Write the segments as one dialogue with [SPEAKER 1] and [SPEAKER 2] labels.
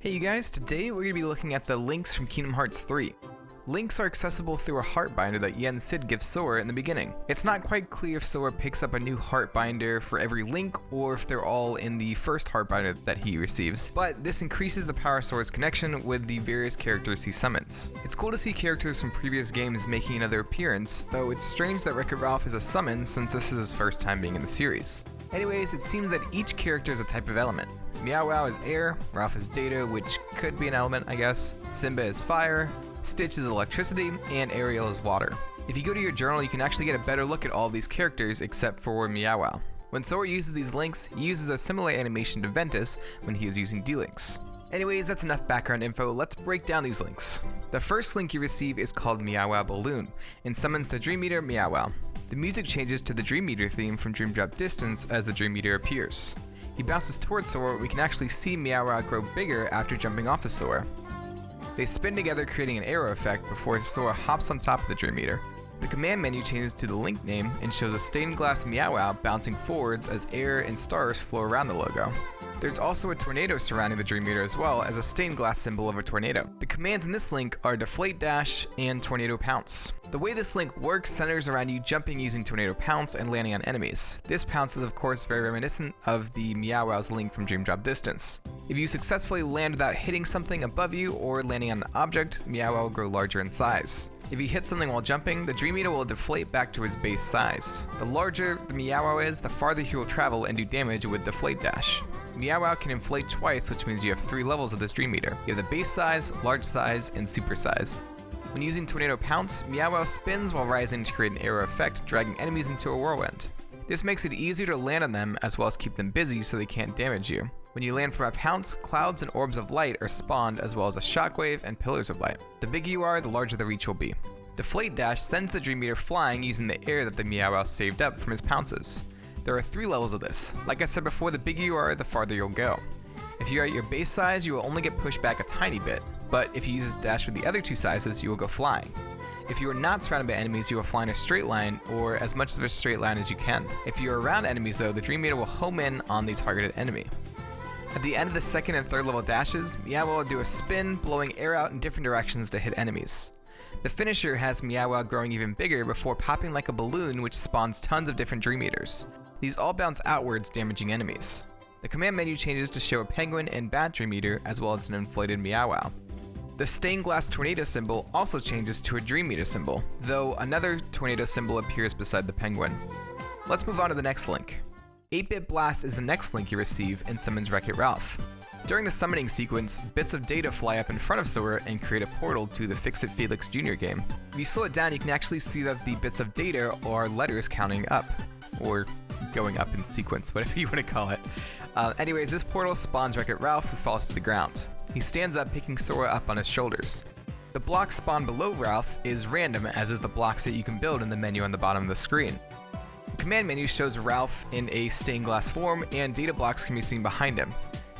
[SPEAKER 1] Hey you guys, today we're going to be looking at the links from Kingdom Hearts 3. Links are accessible through a heart binder that Yen Sid gives Sora in the beginning. It's not quite clear if Sora picks up a new heart binder for every link or if they're all in the first heart binder that he receives, but this increases the power of Sora's connection with the various characters he summons. It's cool to see characters from previous games making another appearance, though it's strange that Wreck-It Ralph is a summon since this is his first time being in the series. Anyways, it seems that each character is a type of element. Meow Wow is air, Ralph is data, which could be an element, I guess. Simba is fire, Stitch is electricity, and Ariel is water. If you go to your journal, you can actually get a better look at all of these characters except for Meow Wow. When Sora uses these links, he uses a similar animation to Ventus when he is using D-Links. Anyways, that's enough background info, let's break down these links. The first link you receive is called Meow A Balloon, and summons the Dream Eater Meow Wow. The music changes to the Dream Eater theme from Dream Drop Distance as the Dream Eater appears. He bounces towards Sora, we can actually see Meow Wow grow bigger after jumping off of Sora. They spin together creating an arrow effect before Sora hops on top of the Dream Eater. The command menu changes to the link name and shows a stained glass Meow Wow bouncing forwards as air and stars flow around the logo. There's also a tornado surrounding the Dream Eater as well as a stained glass symbol of a tornado. The commands in this link are Deflate Dash and Tornado Pounce. The way this link works centers around you jumping using Tornado Pounce and landing on enemies. This pounce is of course very reminiscent of the Meow Wow's link from Dream Drop Distance. If you successfully land without hitting something above you or landing on an object, Meow Wow will grow larger in size. If you hit something while jumping, the Dream Eater will deflate back to his base size. The larger the Meow Wow is, the farther he will travel and do damage with Deflate Dash. Meow Wow can inflate twice, which means you have 3 levels of this Dream Eater. You have the base size, large size, and super size. When using Tornado Pounce, Meow Wow spins while rising to create an arrow effect, dragging enemies into a whirlwind. This makes it easier to land on them as well as keep them busy so they can't damage you. When you land from a pounce, clouds and orbs of light are spawned as well as a shockwave and pillars of light. The bigger you are, the larger the reach will be. Deflate Dash sends the Dream Eater flying using the air that the Meow Wow saved up from his pounces. There are 3 levels of this. Like I said before, the bigger you are, the farther you'll go. If you're at your base size, you will only get pushed back a tiny bit, but if you use this dash with the other 2 sizes, you will go flying. If you are not surrounded by enemies, you will fly in a straight line, or as much of a straight line as you can. If you are around enemies though, the Dream Eater will home in on the targeted enemy. At the end of the 2nd and 3rd level dashes, Meow Wow will do a spin, blowing air out in different directions to hit enemies. The finisher has Meow Wow growing even bigger before popping like a balloon, which spawns tons of different Dream Eaters. These all bounce outwards, damaging enemies. The command menu changes to show a penguin and bat Dream Eater as well as an inflated Meow Wow. The stained glass tornado symbol also changes to a Dream Eater symbol, though another tornado symbol appears beside the penguin. Let's move on to the next link. 8-Bit Blast is the next link you receive and summons Wreck-It Ralph. During the summoning sequence, bits of data fly up in front of Sora and create a portal to the Fix-It Felix Jr. game. If you slow it down, you can actually see that the bits of data are letters counting up, or going up in sequence, whatever you want to call it. Anyways, this portal spawns Wreck-It Ralph, who falls to the ground. He stands up, picking Sora up on his shoulders. The block spawned below Ralph is random, as is the blocks that you can build in the menu on the bottom of the screen. The command menu shows Ralph in a stained glass form, and data blocks can be seen behind him.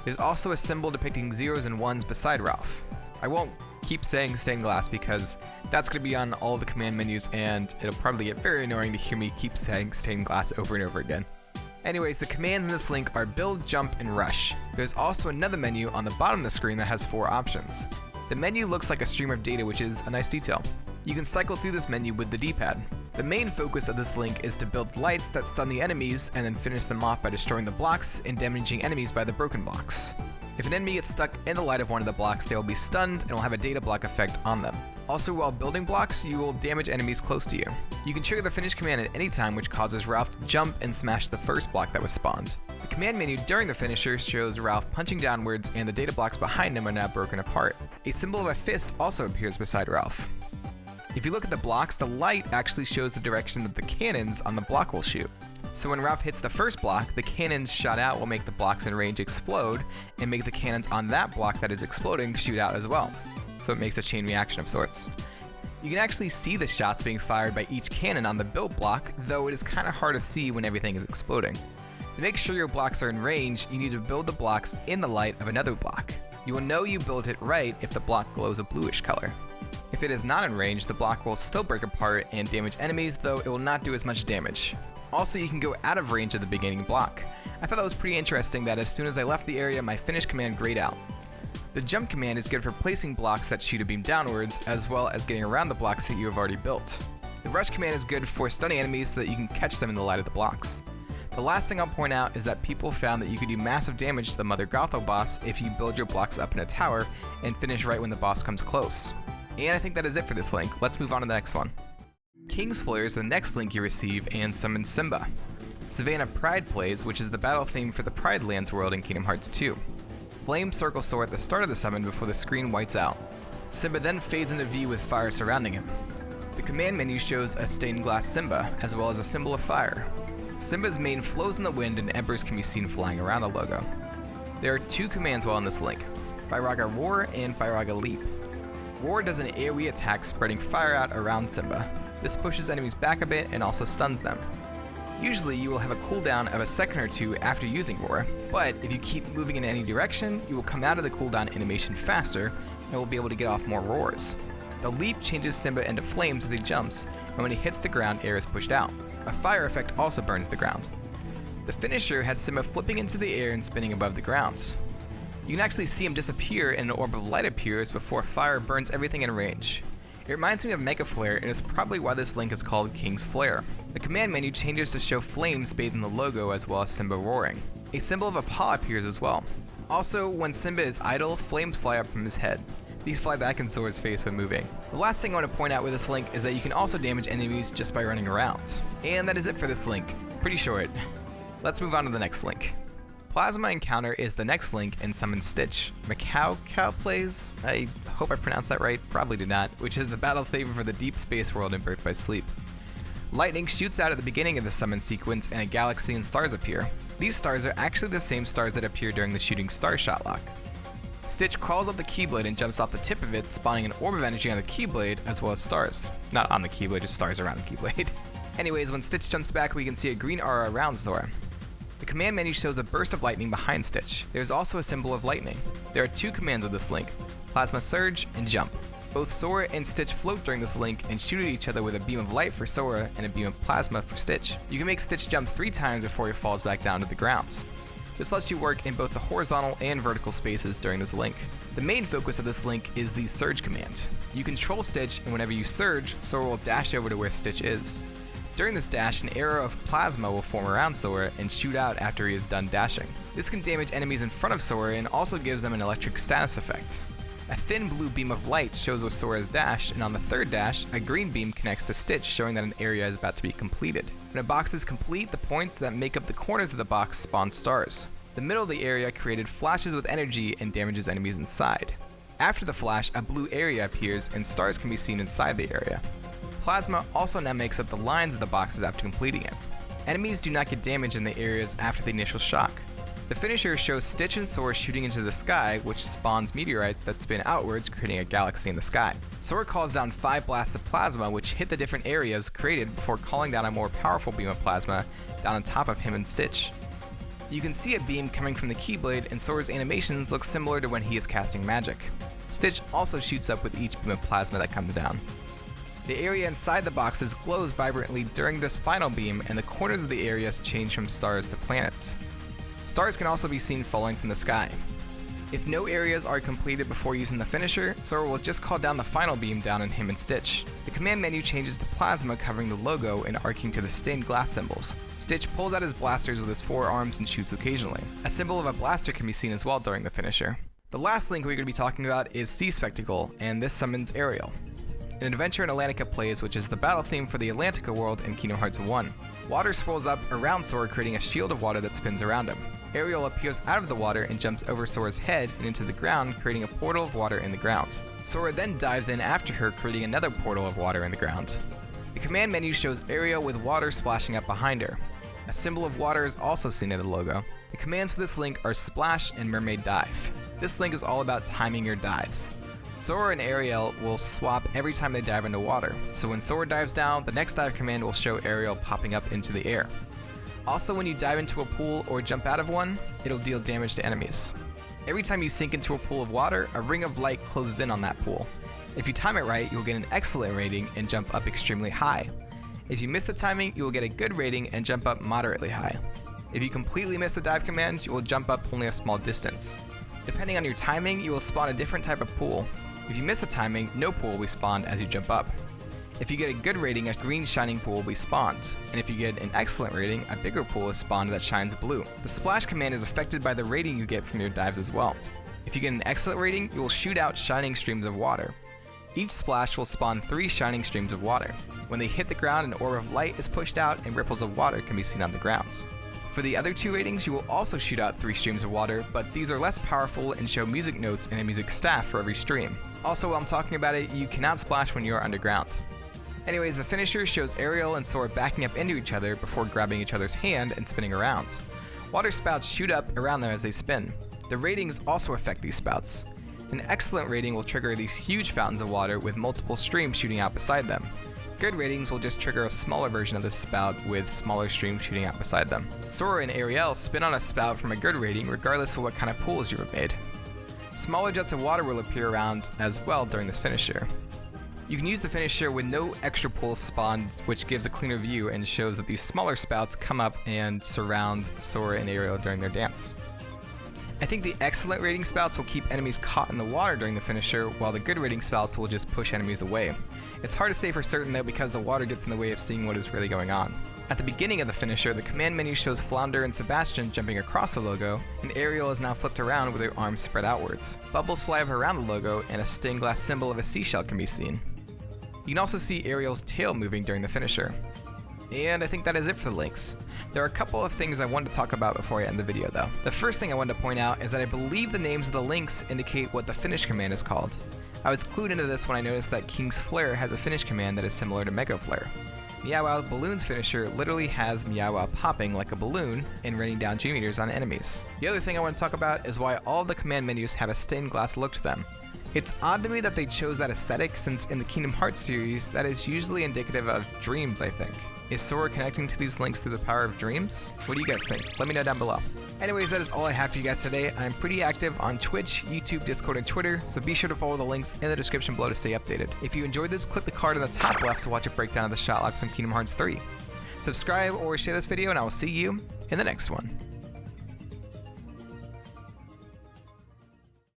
[SPEAKER 1] There's also a symbol depicting 0s and 1s beside Ralph. I won't keep saying stained glass because that's going to be on all of the command menus and it'll probably get very annoying to hear me keep saying stained glass over and over again. Anyways, the commands in this link are build, jump, and rush. There's also another menu on the bottom of the screen that has 4 options. The menu looks like a stream of data, which is a nice detail. You can cycle through this menu with the D-pad. The main focus of this link is to build lights that stun the enemies and then finish them off by destroying the blocks and damaging enemies by the broken blocks. If an enemy gets stuck in the light of one of the blocks, they will be stunned and will have a data block effect on them. Also, while building blocks, you will damage enemies close to you. You can trigger the finish command at any time, which causes Ralph to jump and smash the first block that was spawned. The command menu during the finisher shows Ralph punching downwards and the data blocks behind him are now broken apart. A symbol of a fist also appears beside Ralph. If you look at the blocks, the light actually shows the direction that the cannons on the block will shoot. So when Ralph hits the first block, the cannons shot out will make the blocks in range explode and make the cannons on that block that is exploding shoot out as well. So it makes a chain reaction of sorts. You can actually see the shots being fired by each cannon on the build block, though it is kind of hard to see when everything is exploding. To make sure your blocks are in range, you need to build the blocks in the light of another block. You will know you built it right if the block glows a bluish color. If it is not in range, the block will still break apart and damage enemies, though it will not do as much damage. Also, you can go out of range of the beginning block. I thought that was pretty interesting that as soon as I left the area, my finish command grayed out. The jump command is good for placing blocks that shoot a beam downwards, as well as getting around the blocks that you have already built. The rush command is good for stunning enemies so that you can catch them in the light of the blocks. The last thing I'll point out is that people found that you could do massive damage to the Mother Gotho boss if you build your blocks up in a tower and finish right when the boss comes close. And I think that is it for this link. Let's move on to the next one. King's Flare is the next link you receive and summon Simba. Savannah Pride plays, which is the battle theme for the Pride Lands world in Kingdom Hearts 2. Flames circle Sora at the start of the summon before the screen whites out. Simba then fades into view with fire surrounding him. The command menu shows a stained glass Simba, as well as a symbol of fire. Simba's mane flows in the wind and embers can be seen flying around the logo. There are two commands while in this link, Firaga Roar and Firaga Leap. Roar does an AoE attack spreading fire out around Simba. This pushes enemies back a bit and also stuns them. Usually you will have a cooldown of a second or two after using Roar, but if you keep moving in any direction, you will come out of the cooldown animation faster and will be able to get off more roars. The leap changes Simba into flames as he jumps, and when he hits the ground, air is pushed out. A fire effect also burns the ground. The finisher has Simba flipping into the air and spinning above the ground. You can actually see him disappear and an orb of light appears before fire burns everything in range. It reminds me of Mega Flare and is probably why this link is called King's Flare. The command menu changes to show flames bathe in the logo as well as Simba roaring. A symbol of a paw appears as well. Also, when Simba is idle, flames fly up from his head. These fly back in Sora's face when moving. The last thing I want to point out with this link is that you can also damage enemies just by running around. And that is it for this link. Pretty short. Let's move on to the next link. Plasma Encounter is the next link and summons Stitch. Meow plays, I hope I pronounced that right, probably did not, which is the battle theme for the deep space world in Birth by Sleep. Lightning shoots out at the beginning of the summon sequence and a galaxy and stars appear. These stars are actually the same stars that appear during the shooting star shot lock. Stitch crawls up the Keyblade and jumps off the tip of it, spawning an orb of energy on the Keyblade as well as stars. Not on the Keyblade, just stars around the Keyblade. Anyways, when Stitch jumps back, we can see a green aura around Sora. The command menu shows a burst of lightning behind Stitch. There's also a symbol of lightning. There are two commands of this link, Plasma Surge and Jump. Both Sora and Stitch float during this link and shoot at each other with a beam of light for Sora and a beam of plasma for Stitch. You can make Stitch jump 3 times before he falls back down to the ground. This lets you work in both the horizontal and vertical spaces during this link. The main focus of this link is the Surge command. You control Stitch, and whenever you surge, Sora will dash over to where Stitch is. During this dash, an arrow of plasma will form around Sora and shoot out after he is done dashing. This can damage enemies in front of Sora and also gives them an electric status effect. A thin blue beam of light shows where Sora has dashed, and on the third dash, a green beam connects to Stitch, showing that an area is about to be completed. When a box is complete, the points that make up the corners of the box spawn stars. The middle of the area created flashes with energy and damages enemies inside. After the flash, a blue area appears and stars can be seen inside the area. Plasma also now makes up the lines of the boxes after completing it. Enemies do not get damage in the areas after the initial shock. The finisher shows Stitch and Sora shooting into the sky, which spawns meteorites that spin outwards, creating a galaxy in the sky. Sora calls down 5 blasts of plasma, which hit the different areas created before calling down a more powerful beam of plasma down on top of him and Stitch. You can see a beam coming from the Keyblade, and Sora's animations look similar to when he is casting magic. Stitch also shoots up with each beam of plasma that comes down. The area inside the boxes glows vibrantly during this final beam, and the corners of the areas change from stars to planets. Stars can also be seen falling from the sky. If no areas are completed before using the finisher, Sora will just call down the final beam down on him and Stitch. The command menu changes to plasma covering the logo and arcing to the stained glass symbols. Stitch pulls out his blasters with his 4 arms and shoots occasionally. A symbol of a blaster can be seen as well during the finisher. The last link we're going to be talking about is Sea Spectacle, and this summons Ariel. An adventure in Atlantica plays, which is the battle theme for the Atlantica world in Kingdom Hearts 1. Water swirls up around Sora, creating a shield of water that spins around him. Ariel appears out of the water and jumps over Sora's head and into the ground, creating a portal of water in the ground. Sora then dives in after her, creating another portal of water in the ground. The command menu shows Ariel with water splashing up behind her. A symbol of water is also seen in the logo. The commands for this link are Splash and Mermaid Dive. This link is all about timing your dives. Sora and Ariel will swap every time they dive into water, so when Sora dives down, the next dive command will show Ariel popping up into the air. Also, when you dive into a pool or jump out of one, it'll deal damage to enemies. Every time you sink into a pool of water, a ring of light closes in on that pool. If you time it right, you'll get an excellent rating and jump up extremely high. If you miss the timing, you will get a good rating and jump up moderately high. If you completely miss the dive command, you will jump up only a small distance. Depending on your timing, you will spawn a different type of pool. If you miss the timing, no pool will be spawned as you jump up. If you get a good rating, a green shining pool will be spawned, and if you get an excellent rating, a bigger pool is spawned that shines blue. The splash command is affected by the rating you get from your dives as well. If you get an excellent rating, you will shoot out shining streams of water. Each splash will spawn 3 shining streams of water. When they hit the ground, an orb of light is pushed out and ripples of water can be seen on the ground. For the other 2 ratings, you will also shoot out 3 streams of water, but these are less powerful and show music notes and a music staff for every stream. Also, while I'm talking about it, you cannot splash when you are underground. Anyways, the finisher shows Ariel and Sora backing up into each other before grabbing each other's hand and spinning around. Water spouts shoot up around them as they spin. The ratings also affect these spouts. An excellent rating will trigger these huge fountains of water with multiple streams shooting out beside them. Good ratings will just trigger a smaller version of this spout with smaller streams shooting out beside them. Sora and Ariel spin on a spout from a good rating regardless of what kind of pools you have made. Smaller jets of water will appear around as well during this finisher. You can use the finisher with no extra pools spawned, which gives a cleaner view and shows that these smaller spouts come up and surround Sora and Ariel during their dance. I think the excellent rating spouts will keep enemies caught in the water during the finisher, while the good rating spouts will just push enemies away. It's hard to say for certain though because the water gets in the way of seeing what is really going on. At the beginning of the finisher, the command menu shows Flounder and Sebastian jumping across the logo, and Ariel is now flipped around with her arms spread outwards. Bubbles fly up around the logo, and a stained glass symbol of a seashell can be seen. You can also see Ariel's tail moving during the finisher. And I think that is it for the links. There are a couple of things I wanted to talk about before I end the video though. The first thing I wanted to point out is that I believe the names of the links indicate what the finish command is called. I was clued into this when I noticed that King's Flare has a finish command that is similar to Mega Flare. Meow A Balloon's finisher literally has Meow A popping like a balloon and raining down G-meters on enemies. The other thing I want to talk about is why all the command menus have a stained glass look to them. It's odd to me that they chose that aesthetic since in the Kingdom Hearts series, that is usually indicative of dreams, I think. Is Sora connecting to these links through the power of dreams? What do you guys think? Let me know down below. Anyways, that is all I have for you guys today. I'm pretty active on Twitch, YouTube, Discord, and Twitter, so be sure to follow the links in the description below to stay updated. If you enjoyed this, click the card in the top left to watch a breakdown of the shot locks from Kingdom Hearts 3. Subscribe or share this video, and I will see you in the next one.